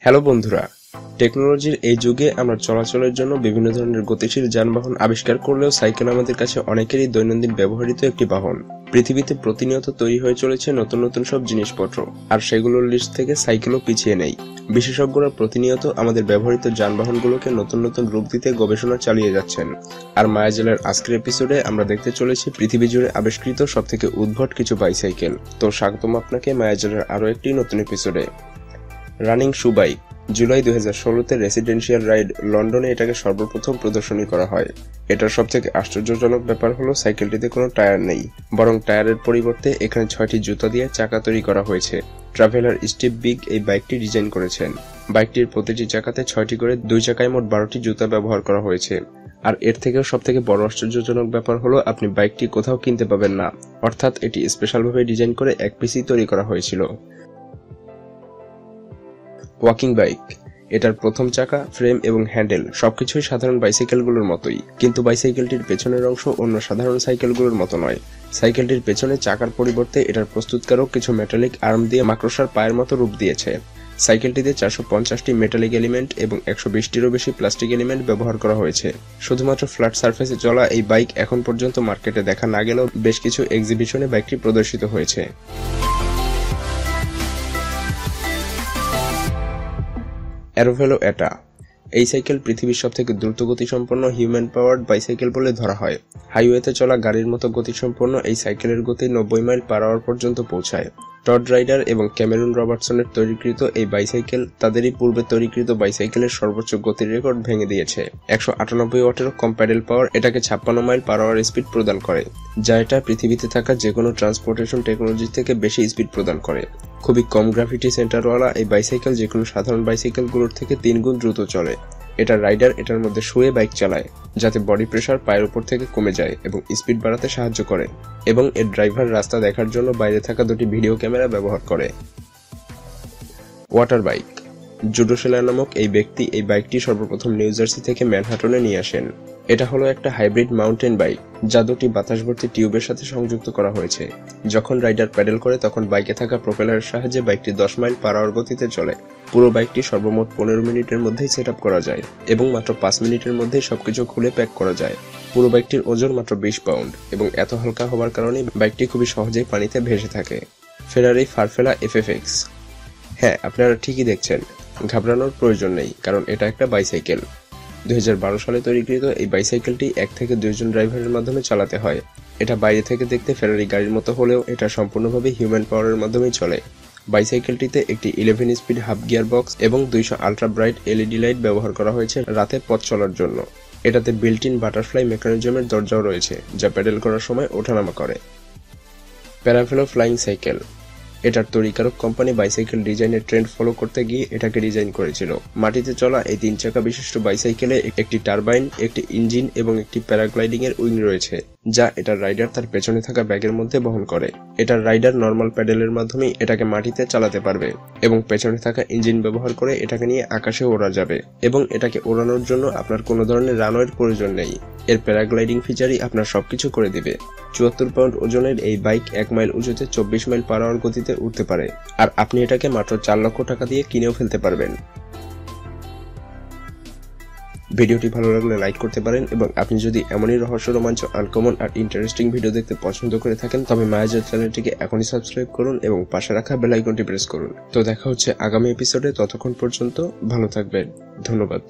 Hello বন্ধুরা, টেকনোলজির এই যুগে আমরা চলাচলের জন্য বিভিন্ন ধরনের গতিশীল যানবাহন আবিষ্কার করলেও সাইকেল আমাদের কাছে অনেকেরই দৈনন্দিন ব্যবহৃত একটি বাহন। পৃথিবীতে প্রতিনিয়ত তৈরি হয়ে চলেছে নতুন নতুন সব জিনিসপত্র, আর সেগুলোর লিস্ট থেকে সাইকেলও পিছিয়ে নেই। বিশেষজ্ঞরা প্রতিনিয়ত আমাদের ব্যবহৃত যানবাহনগুলোকে নতুন নতুন রূপ দিতে গবেষণা চালিয়ে যাচ্ছেন। আর মায়াজালের আজকের এপিসোডে আমরা দেখতে চলেছি পৃথিবী জুড়ে আবিষ্কৃত সবথেকে উদ্ভট কিছু বাইসাইকেল। তো স্বাগতম আপনাকে মায়াজালের আরও একটি নতুন এপিসোডে। রানিং শু বাইক। জুলাই 2016-তে রেসিডেন্সিয়াল রাইড লন্ডনে এটাকে সর্বপ্রথম প্রদর্শনী করা হয়। এটার সবথেকে আশ্চর্যজনক ব্যাপার হলো সাইকেলটিতে কোনো টায়ার নেই, বরং টায়ারের পরিবর্তে এখানে 6টি জুতা দিয়ে চাকা তৈরি করা হয়েছে। ট্রাভেলার স্টিভ বিগ এই বাইকটি ডিজাইন করেছেন। বাইকটির প্রতিটি চাকাতে 6টি করে, 2 চাকায় মোট 12টি জুতা ব্যবহার করা হয়েছে। আর এর থেকেও সবথেকে বড় আশ্চর্যজনক ব্যাপার হলো আপনি বাইকটি কোথাও কিনতে পাবেন না, অর্থাৎ এটি স্পেশালভাবে ডিজাইন করে এক পিসই তৈরি করা হয়েছিল। Walking bike. এটার প্রথম চাকা, ফ্রেম এবং হ্যান্ডেল সবকিছুই সাধারণ বাইসাইকেলগুলোর মতোই, কিন্তু বাইসাইকেলটির পেছনের অংশ অন্য সাধারণ সাইকেলগুলোর মতো নয়। সাইকেলটির পেছনে চাকার পরিবর্তে এটার প্রস্তুতকারক কিছু মেটালিক আর্ম দিয়ে মাকড়সার পায়ের মতো রূপ দিয়েছে। সাইকেলটিতে 450টি মেটালিক এলিমেন্ট এবং 120টিরও বেশি প্লাস্টিক এলিমেন্ট ব্যবহার করা হয়েছে। শুধুমাত্র ফ্ল্যাট সারফেসে চলা এই বাইক এখন পর্যন্ত মার্কেটে দেখা না গেলেও বেশ কিছু এক্সিবিশনে বাইকটি প্রদর্শিত হয়েছে। অ্যারোভেলো এটা। এই সাইকেল পৃথিবীর সবথেকে দ্রুতগতিসম্পন্ন হিউম্যান পাওয়ার্ড বাইসাইকেল বলে ধরা হয়। হাইওয়েতে চলা গাড়ির মতো গতিসম্পন্ন এই সাইকেলের গতি 90 মাইল পার আওয়ার পর্যন্ত পৌঁছায়। টড রাইডার এবং ক্যামেরুন রবার্টসনের তৈরিকৃত এই বাইসাইকেল তাদেরই পূর্বে তৈরিকৃত বাইসাইকেলের সর্বোচ্চ গতির রেকর্ড ভেঙে দিয়েছে। 198 ওয়াটেরও কম প্যাডেল পাওয়ার এটাকে 56 মাইল পার আওয়ার স্পিড প্রদান করে, যা এটা পৃথিবীতে থাকা যে কোনো ট্রান্সপোর্টেশন টেকনোলজি থেকে বেশি স্পিড প্রদান করে। খুবই কম গ্রাভিটি সেন্টারওয়ালা এই বাইসাইকেল যে কোনো সাধারণ বাইসাইকেলগুলোর থেকে 3 গুণ দ্রুত চলে। এটার রাইডার এটার মধ্যে শুয়ে বাইক চালায়, যাতে বডি প্রেশার পায়ের উপর থেকে কমে যায় এবং স্পিড বাড়াতে সাহায্য করে, এবং এর ড্রাইভার রাস্তা দেখার জন্য বাইরে থাকা 2টি ভিডিও ক্যামেরা ব্যবহার করে। Water bike. জুডো শেলার নামক এই ব্যক্তি এই বাইকটি সর্বপ্রথম নিউ জার্সি থেকে ম্যানহাটনে নিয়ে আসেন। এটা হলো একটা হাইব্রিড মাউন্টেন বাইক, যা 2টি বাতাসভর্তি টিউবের সাথে সংযুক্ত করা হয়েছে। যখন রাইডার প্যাডেল করে তখন বাইকে থাকা প্রোপেলারের সাহায্যে বাইকটি 10 মাইল পার আওয়ার গতিতে চলে। পুরো বাইকটি সর্বমোট 15 মিনিটের মধ্যেই সেট আপ করা যায় এবং মাত্র 5 মিনিটের মধ্যেই সবকিছু খুলে প্যাক করা যায়। পুরো বাইকটির ওজন মাত্র 20 পাউন্ড এবং এত হালকা হওয়ার কারণে বাইকটি খুবই সহজেই পানিতে ভেসে থাকে। ফেরারি ফারফেলা এফএফএক্স। হ্যাঁ, আপনারা ঠিকই দেখছেন, ঘাবড়ানোর প্রয়োজন নেই, কারণ এটা একটা বাইসাইকেল। 2012 সালে তৈরিকৃত এই বাইসাইকেলটি 1 থেকে 2 জন ড্রাইভারের মাধ্যমে চালাতে হয়। এটা বাইরে থেকে দেখতে ফেরারি গাড়ির মতো হলেও এটা সম্পূর্ণভাবে হিউম্যান পাওয়ারের মাধ্যমেই চলে। বাইসাইকেলটিতে একটি 11 স্পিড হাফ গিয়ার বক্স এবং 200 আল্ট্রা ব্রাইট এলইডি লাইট ব্যবহার করা হয়েছে রাতে পথ চলার জন্য। এটাতে বিল্ট ইন বাটারফ্লাই মেকানিজমের দরজাও রয়েছে, যা প্যাডেল করার সময় ওঠানামা করে। প্যারাভেলো ফ্লাইং সাইকেল। এটার তৈরিকারক কোম্পানি বাইসাইকেল ডিজাইনের ট্রেন্ড ফলো করতে গিয়ে এটাকে ডিজাইন করেছিল। মাটিতে চলা এই 3 চাকা বিশিষ্ট বাইসাইকেলে একটি টারবাইন, একটি ইঞ্জিন এবং একটি প্যারাগ্লাইডিং এর উইং রয়েছে, যা এটার রাইডার তার পেছনে থাকা ব্যাগের মধ্যে বহন করে। এটার রাইডার নর্মাল প্যাডেলের মাধ্যমে এটাকে মাটিতে চালাতে পারবে এবং পেছনে থাকা ইঞ্জিন ব্যবহার করে এটাকে নিয়ে আকাশে ওড়া যাবে, এবং এটাকে ওড়ানোর জন্য আপনার কোনো ধরনের রানওয়ের প্রয়োজন নেই। এর প্যারাগ্লাইডিং ফিচারই আপনার সবকিছু করে দিবে। 74 পাউন্ড ওজনের এই বাইক 1 মাইল উঁচুতে 24 মাইল পার আওয়ার গতিতে উঠতে পারে, আর আপনি এটাকে মাত্র 4 লক্ষ টাকা দিয়ে কিনেও ফেলতে পারবেন। ভিডিওটি ভালো লাগলে লাইক করতে পারেন, এবং আপনি যদি এমনই রহস্য, রোমাঞ্চ, আনকমন আর ইন্টারেস্টিং ভিডিও দেখতে পছন্দ করে থাকেন তবে মায়াজাল চ্যানেলটিকে এখনই সাবস্ক্রাইব করুন এবং পাশে রাখা বেল আইকনটি প্রেস করুন। তো দেখা হচ্ছে আগামী এপিসোডে, ততক্ষণ পর্যন্ত ভালো থাকবেন। ধন্যবাদ।